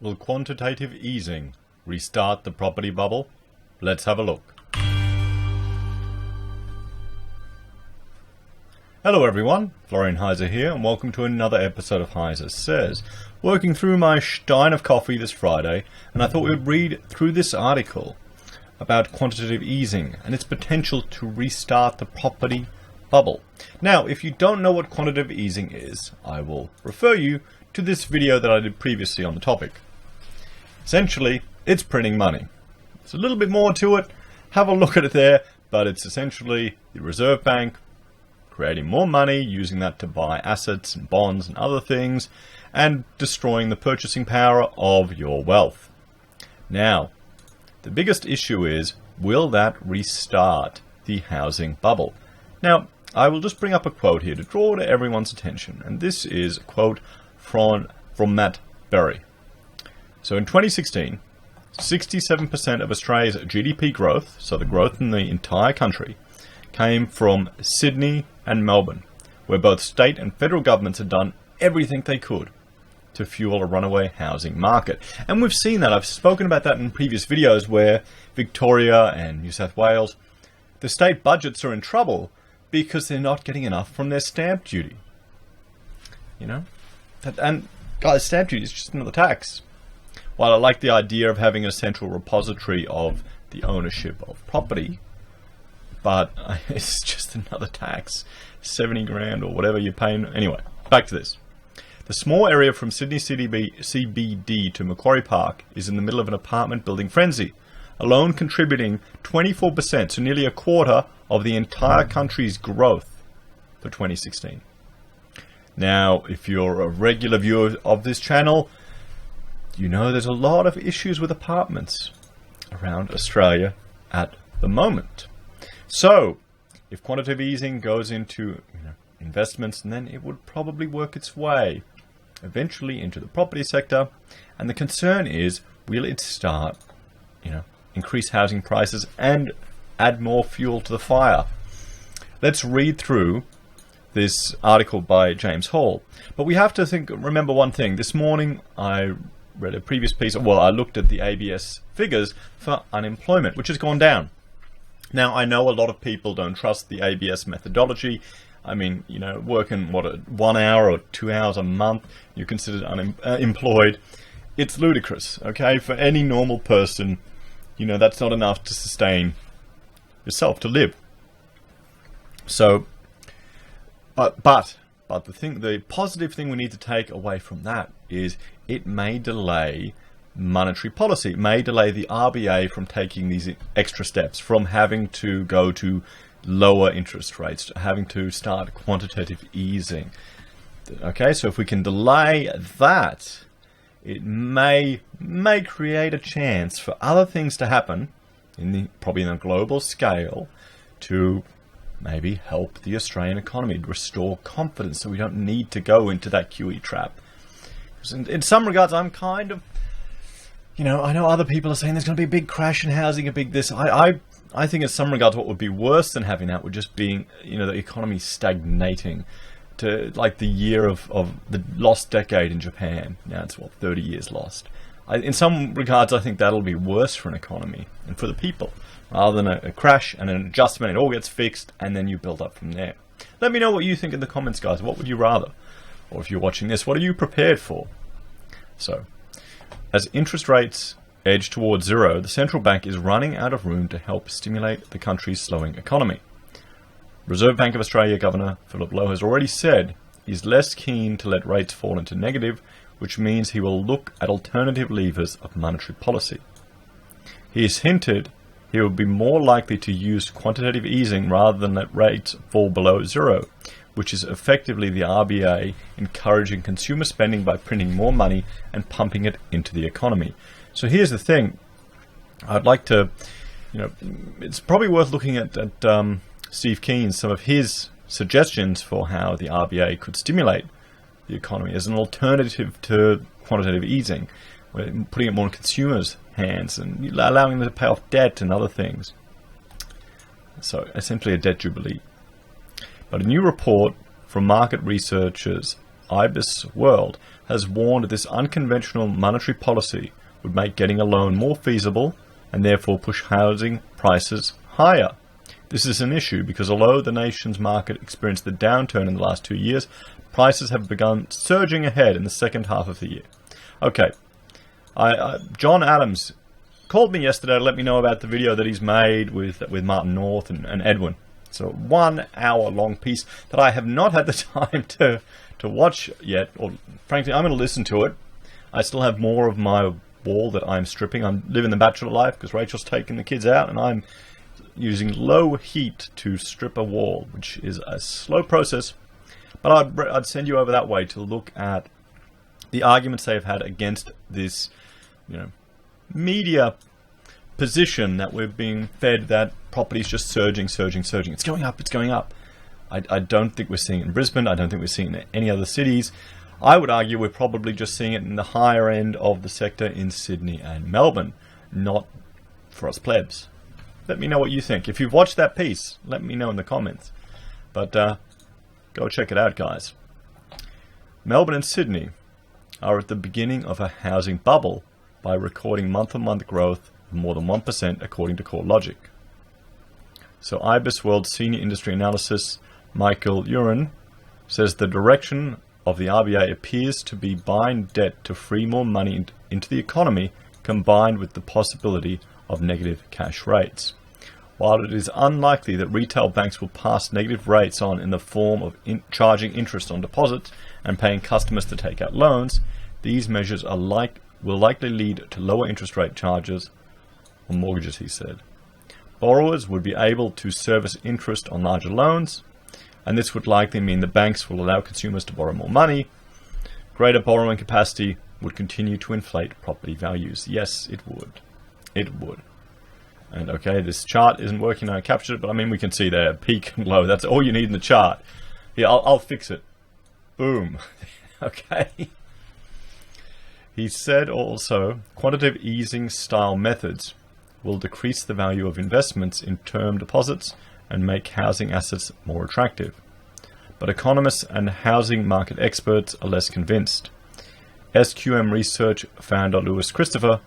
Will quantitative easing restart the property bubble? Let's have a look. Hello everyone, Florian Heise here, and welcome to another episode of Heise Says. Working through my stein of coffee this Friday, and I thought we would read through this article about quantitative easing and its potential to restart the property bubble. Now, if you don't know what quantitative easing is, I will refer you to this video that I did previously on the topic. Essentially, it's printing money. There's a little bit more to it, have a look at it there, but it's essentially the Reserve Bank creating more money, using that to buy assets and bonds and other things, and destroying the purchasing power of your wealth. Now, the biggest issue is, will that restart the housing bubble? Now, I will just bring up a quote here to draw to everyone's attention, and this is a quote from Matt Berry. So in 2016, 67% of Australia's GDP growth, so the growth in the entire country, came from Sydney and Melbourne, where both state and federal governments had done everything they could to fuel a runaway housing market. And we've seen that. I've spoken about that in previous videos where Victoria and New South Wales, the state budgets are in trouble because they're not getting enough from their stamp duty. You know? And guys, stamp duty is just another tax. While I like the idea of having a central repository of the ownership of property, but it's just another tax, 70 grand or whatever you're paying. Anyway, back to this. The small area from Sydney CBD to Macquarie Park is in the middle of an apartment building frenzy, alone contributing 24%, so nearly a quarter of the entire country's growth for 2016. Now, if you're a regular viewer of this channel, you know there's a lot of issues with apartments around Australia at the moment. So, if quantitative easing goes into investments, then it would probably work its way eventually into the property sector. And the concern is, will it start, increase housing prices and add more fuel to the fire? Let's read through this article by James Hall. But we have to remember one thing. This morning I read a previous piece, I looked at the ABS figures for unemployment, which has gone down. Now, I know a lot of people don't trust the ABS methodology. I mean, working 1 hour or 2 hours a month, you're considered unemployed. It's ludicrous, okay? For any normal person, that's not enough to sustain yourself, to live. So, but the positive thing we need to take away from that is it may delay monetary policy. It may delay the RBA from taking these extra steps, from having to go to lower interest rates, to having to start quantitative easing. Okay, so if we can delay that, it may create a chance for other things to happen, probably in a global scale, to maybe help the Australian economy, to restore confidence so we don't need to go into that QE trap. In some regards, I'm kind of, I know other people are saying there's going to be a big crash in housing, a big this. I think in some regards what would be worse than having that would just being, the economy stagnating to like the year of the lost decade in Japan. Now it's 30 years lost. In some regards, I think that'll be worse for an economy and for the people, rather than a crash and an adjustment. It all gets fixed and then you build up from there. Let me know what you think in the comments, guys. What would you rather? Or if you're watching this, what are you prepared for? So, as interest rates edge towards zero, the central bank is running out of room to help stimulate the country's slowing economy. Reserve Bank of Australia Governor Philip Lowe has already said he's less keen to let rates fall into negative, which means he will look at alternative levers of monetary policy. He has hinted he would be more likely to use quantitative easing rather than let rates fall below zero, which is effectively the RBA encouraging consumer spending by printing more money and pumping it into the economy. So here's the thing. I'd like to, it's probably worth looking at Steve Keen's, some of his suggestions for how the RBA could stimulate the economy as an alternative to quantitative easing, putting it more in consumers' hands and allowing them to pay off debt and other things. So essentially a debt jubilee. But a new report from market researchers IBIS World has warned that this unconventional monetary policy would make getting a loan more feasible and therefore push housing prices higher. This is an issue because although the nation's market experienced the downturn in the last 2 years, prices have begun surging ahead in the second half of the year. Okay, John Adams called me yesterday to let me know about the video that he's made with Martin North and Edwin. It's a 1 hour long piece that I have not had the time to watch yet, or frankly I'm going to listen to it. I still have more of my wall that I'm stripping. I'm living the bachelor life because Rachel's taking the kids out and I'm using low heat to strip a wall, which is a slow process, but I'd send you over that way to look at the arguments they've had against this, media position that we're being fed that property is just surging. It's going up. I don't think we're seeing it in Brisbane. I don't think we're seeing it in any other cities. I would argue we're probably just seeing it in the higher end of the sector in Sydney and Melbourne, not for us plebs. Let me know what you think. If you've watched that piece, let me know in the comments. But go check it out, guys. Melbourne and Sydney are at the beginning of a housing bubble by recording month-on-month growth of more than 1% according to CoreLogic. So IBIS World Senior Industry Analyst Michael Uren says the direction of the RBA appears to be buying debt to free more money into the economy, combined with the possibility of negative cash rates. While it is unlikely that retail banks will pass negative rates on in the form of charging interest on deposits and paying customers to take out loans, these measures will likely lead to lower interest rate charges on mortgages, he said. Borrowers would be able to service interest on larger loans, and this would likely mean the banks will allow consumers to borrow more money. Greater borrowing capacity would continue to inflate property values. Yes, it would. It would. And okay, this chart isn't working. I captured it, but I mean, we can see there, peak and low. That's all you need in the chart. Yeah, I'll fix it. Boom. Okay. He said also, quantitative easing style methods will decrease the value of investments in term deposits and make housing assets more attractive. But economists and housing market experts are less convinced. SQM Research founder Lewis Christopher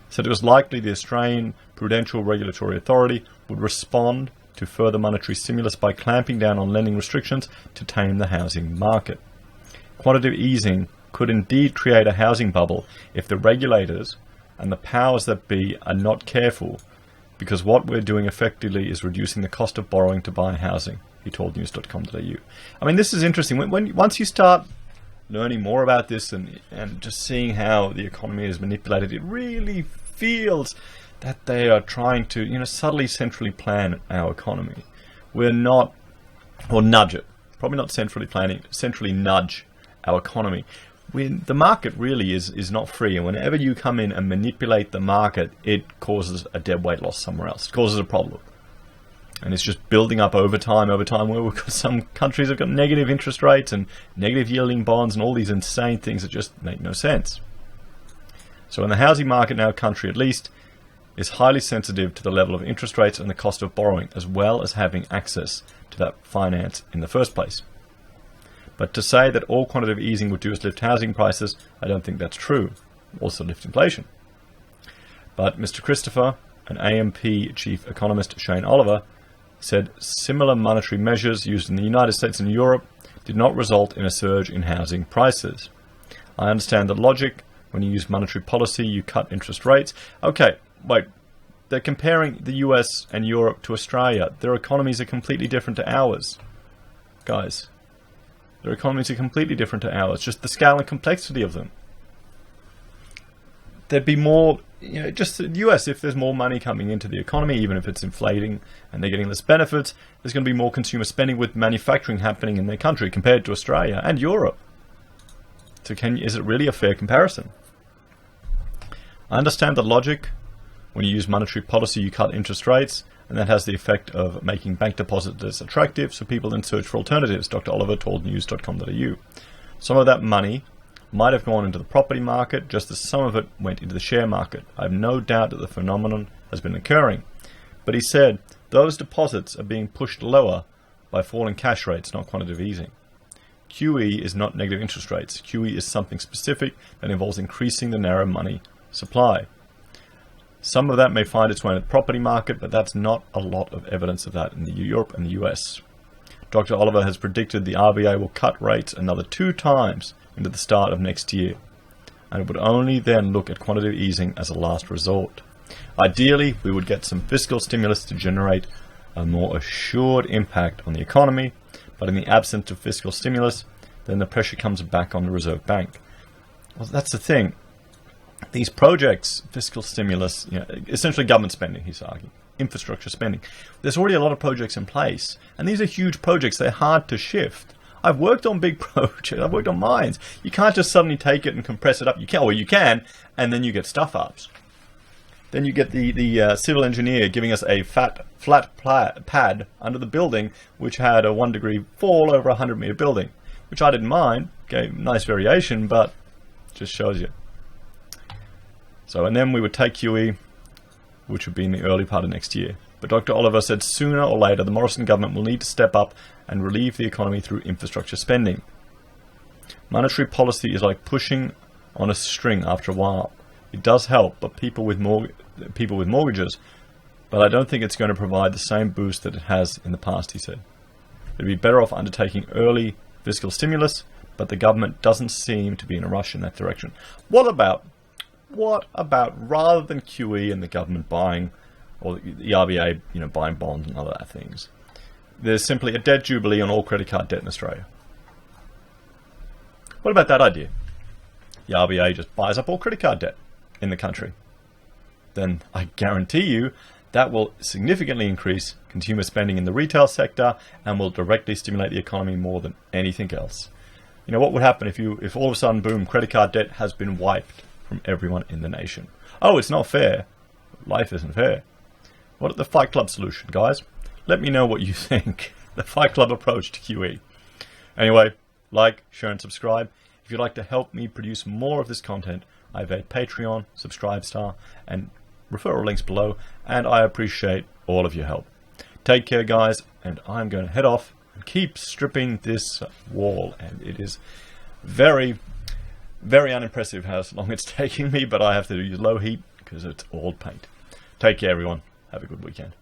said it was likely the Australian Prudential Regulatory Authority would respond to further monetary stimulus by clamping down on lending restrictions to tame the housing market. Quantitative easing could indeed create a housing bubble if the regulators and the powers that be are not careful, because what we're doing effectively is reducing the cost of borrowing to buy housing, he told news.com.au. I mean, this is interesting. Once you start learning more about this and just seeing how the economy is manipulated, it really feels that they are trying to, subtly centrally plan our economy. We're not, or nudge it. Probably not centrally planning, centrally nudge our economy. The market really is not free, and whenever you come in and manipulate the market, it causes a dead weight loss somewhere else. It causes a problem. And it's just building up over time, where we've got some countries have got negative interest rates and negative yielding bonds and all these insane things that just make no sense. So in the housing market in our country, at least, is highly sensitive to the level of interest rates and the cost of borrowing, as well as having access to that finance in the first place. But to say that all quantitative easing would do is lift housing prices, I don't think that's true. Also lift inflation. But Mr. Christopher and AMP chief economist Shane Oliver said similar monetary measures used in the United States and Europe did not result in a surge in housing prices. I understand the logic. When you use monetary policy, you cut interest rates. Okay, wait. They're comparing the US and Europe to Australia. Their economies are completely different to ours. Guys, their economies are completely different to ours. Just the scale and complexity of them. There'd be more, just the US, if there's more money coming into the economy, even if it's inflating and they're getting less benefits, there's going to be more consumer spending with manufacturing happening in their country compared to Australia and Europe. So is it really a fair comparison? I understand the logic. When you use monetary policy, you cut interest rates, and that has the effect of making bank deposits less attractive, so people then search for alternatives, Dr. Oliver told news.com.au. Some of that money might have gone into the property market, just as some of it went into the share market. I have no doubt that the phenomenon has been occurring. But he said, those deposits are being pushed lower by falling cash rates, not quantitative easing. QE is not negative interest rates. QE is something specific that involves increasing the narrow money supply. Some of that may find its way in the property market, but that's not a lot of evidence of that in Europe and the US. Dr. Oliver has predicted the RBA will cut rates another 2 times into the start of next year, and it would only then look at quantitative easing as a last resort. Ideally, we would get some fiscal stimulus to generate a more assured impact on the economy, but in the absence of fiscal stimulus, then the pressure comes back on the Reserve Bank. Well, that's the thing. These projects, fiscal stimulus, essentially government spending, he's arguing, infrastructure spending. There's already a lot of projects in place, and these are huge projects. They're hard to shift. I've worked on big projects. I've worked on mines. You can't just suddenly take it and compress it up. You can, and then you get stuff-ups. Then you get the civil engineer giving us a flat pad under the building, which had a 1-degree fall over a 100-meter building, which I didn't mind. Gave nice variation, but just shows you. So, and then we would take QE, which would be in the early part of next year. But Dr. Oliver said sooner or later the Morrison government will need to step up and relieve the economy through infrastructure spending. Monetary policy is like pushing on a string after a while. It does help, but people with mortgages, but I don't think it's going to provide the same boost that it has in the past, he said. It'd be better off undertaking early fiscal stimulus, but the government doesn't seem to be in a rush in that direction. What about rather than QE and the government buying, or the RBA, buying bonds and other things, there's simply a debt jubilee on all credit card debt in Australia? What about that idea? The RBA just buys up all credit card debt in the country. Then I guarantee you that will significantly increase consumer spending in the retail sector and will directly stimulate the economy more than anything else. What would happen if all of a sudden, boom, credit card debt has been wiped from everyone in the nation? Oh, it's not fair. Life isn't fair. What is the Fight Club solution, guys? Let me know what you think. The Fight Club approach to QE. Anyway, like, share, and subscribe. If you'd like to help me produce more of this content, I have a Patreon, Subscribestar, and referral links below, and I appreciate all of your help. Take care, guys, and I'm going to head off and keep stripping this wall, and it is very, very unimpressive how long it's taking me, but I have to use low heat because it's all paint. Take care, everyone. Have a good weekend.